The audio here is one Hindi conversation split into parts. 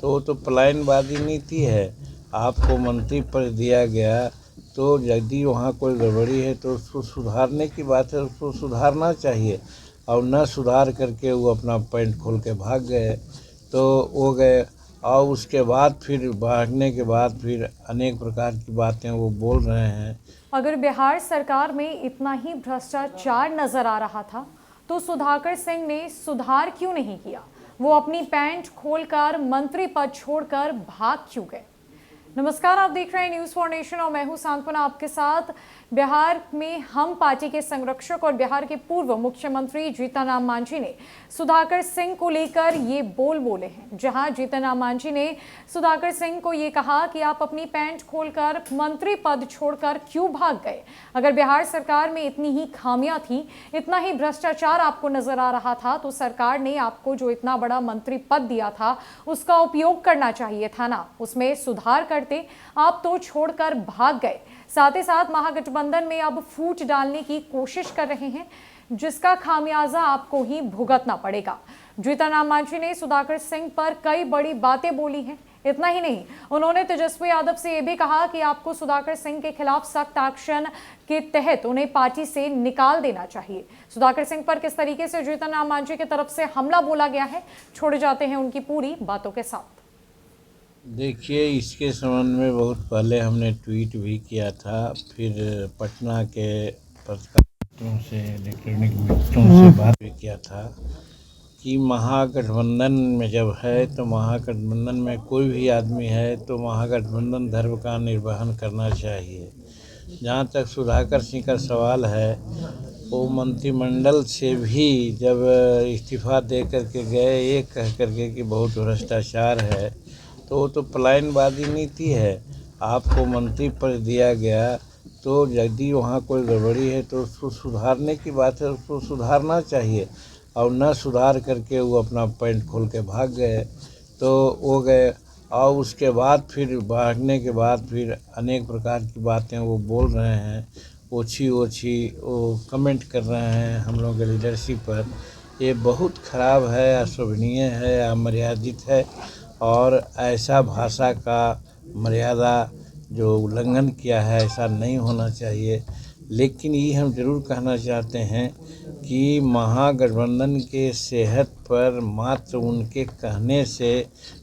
तो वो तो पलायनवादी नीति है। आपको मंत्री पद दिया गया तो यदि वहाँ कोई गड़बड़ी है तो उसको सुधारने की बात है, उसको सुधारना चाहिए। और न सुधार करके वो अपना पैंट खोल के भाग गए तो वो गए। और उसके बाद फिर भागने के बाद फिर अनेक प्रकार की बातें वो बोल रहे हैं। अगर बिहार सरकार में इतना ही भ्रष्टाचार नजर आ रहा था तो सुधाकर सिंह ने सुधार क्यों नहीं किया? वो अपनी पैंट खोलकर मंत्री पद छोड़कर भाग क्यों गए? नमस्कार, आप देख रहे हैं न्यूज़ फॉर नेशन और मैं हूं सांत्वना आपके साथ। बिहार में हम पार्टी के संरक्षक और बिहार के पूर्व मुख्यमंत्री जीतन राम मांझी ने सुधाकर सिंह को लेकर ये बोल बोले हैं। जहां जीतन राम मांझी ने सुधाकर सिंह को ये कहा कि आप अपनी पैंट खोलकर मंत्री पद छोड़कर क्यों भाग गए? अगर बिहार सरकार में इतनी ही खामियां थी, इतना ही भ्रष्टाचार आपको नजर आ रहा था तो सरकार ने आपको जो इतना बड़ा मंत्री पद दिया था उसका उपयोग करना चाहिए था ना, उसमें सुधार करते। आप तो छोड़कर भाग गए। साथ ही साथ महागठबंधन में अब फूट डालने की कोशिश कर रहे हैं, जिसका खामियाजा आपको ही भुगतना पड़ेगा। जीतन राम मांझी ने सुधाकर सिंह पर कई बड़ी बातें बोली हैं। इतना ही नहीं, उन्होंने तेजस्वी यादव से यह भी कहा कि आपको सुधाकर सिंह के खिलाफ सख्त एक्शन के तहत उन्हें पार्टी से निकाल देना चाहिए। सुधाकर सिंह पर किस तरीके से जीतन राम मांझी की तरफ से हमला बोला गया है, छोड़े जाते हैं उनकी पूरी बातों के साथ। देखिए, इसके संबंध में बहुत पहले हमने ट्वीट भी किया था, फिर पटना के पत्रकारों से, इलेक्ट्रॉनिक मित्रों से बात भी किया था कि महागठबंधन में जब है तो महागठबंधन में कोई भी आदमी है तो महागठबंधन धर्म का निर्वहन करना चाहिए। जहाँ तक सुधाकर सिंह का सवाल है, वो मंत्रिमंडल से भी जब इस्तीफा दे करके गए ये कह करके कि बहुत भ्रष्टाचार है, तो वो तो पलायनवादी नीति है। आपको मंत्री पद दिया गया तो यदि वहाँ कोई गड़बड़ी है तो उसको सुधारने की बात है, उसको सुधारना चाहिए। और न सुधार करके वो अपना पैंट खोल के भाग गए तो वो गए। और उसके बाद फिर भागने के बाद फिर अनेक प्रकार की बातें वो बोल रहे हैं, ओछी वो कमेंट कर रहे हैं हम लोग के लीडरशिप पर। ये बहुत ख़राब है, अशोभनीय है, अमर्यादित है। और ऐसा भाषा का मर्यादा जो उल्लंघन किया है, ऐसा नहीं होना चाहिए। लेकिन ये हम ज़रूर कहना चाहते हैं कि महागठबंधन के सेहत पर मात्र उनके कहने से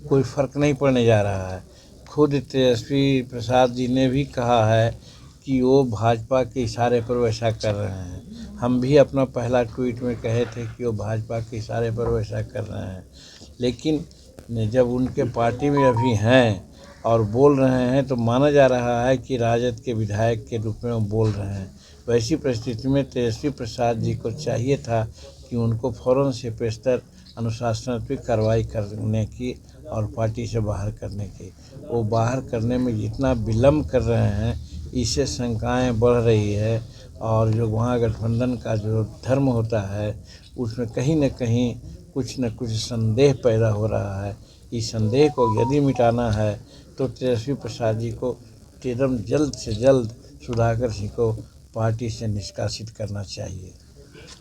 कोई फ़र्क नहीं पड़ने जा रहा है। खुद तेजस्वी प्रसाद जी ने भी कहा है कि वो भाजपा के इशारे पर वैसा कर रहे हैं। हम भी अपना पहला ट्वीट में कहे थे कि वो भाजपा के इशारे पर वैसा कर रहे हैं। लेकिन जब उनके पार्टी में अभी हैं और बोल रहे हैं तो माना जा रहा है कि राजद के विधायक के रूप में वो बोल रहे हैं। वैसी परिस्थिति में तेजस्वी प्रसाद जी को चाहिए था कि उनको फ़ौरन से पेशतर अनुशासनात्मक कार्रवाई करने की और पार्टी से बाहर करने की। वो बाहर करने में जितना विलम्ब कर रहे हैं, इससे शंकाएं बढ़ रही है। और जो वहाँ गठबंधन का जो धर्म होता है उसमें कहीं न कहीं कुछ न कुछ संदेह पैदा हो रहा है। इस संदेह को यदि मिटाना है तो तेजस्वी प्रसाद जी को एकदम जल्द से जल्द सुधाकर सिंह को पार्टी से निष्कासित करना चाहिए।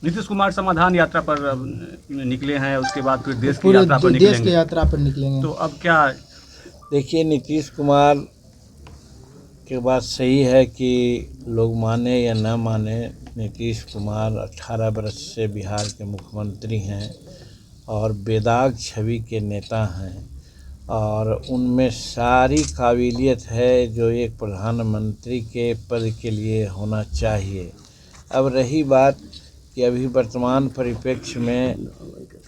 नीतीश कुमार समाधान यात्रा पर निकले हैं, उसके बाद फिर देश की यात्रा पर निकलेंगे। देश की यात्रा पर निकलेंगे तो अब क्या? देखिए, नीतीश कुमार की बात सही है कि लोग माने या ना माने, नीतीश कुमार 18 वर्ष से बिहार के मुख्यमंत्री हैं और बेदाग छवि के नेता हैं और उनमें सारी काबिलियत है जो एक प्रधानमंत्री के पद के लिए होना चाहिए। अब रही बात कि अभी वर्तमान परिप्रेक्ष्य में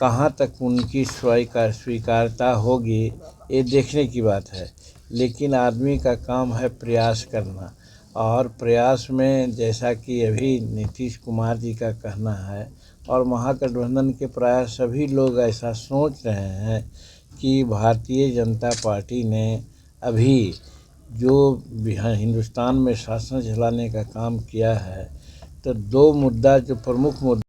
कहाँ तक उनकी स्वीकार्यता होगी, ये देखने की बात है। लेकिन आदमी का काम है प्रयास करना, और प्रयास में जैसा कि अभी नीतीश कुमार जी का कहना है और महागठबंधन के प्राय सभी लोग ऐसा सोच रहे हैं कि भारतीय जनता पार्टी ने अभी जो हिंदुस्तान में शासन चलाने का काम किया है, तो दो मुद्दा जो प्रमुख मुद्दा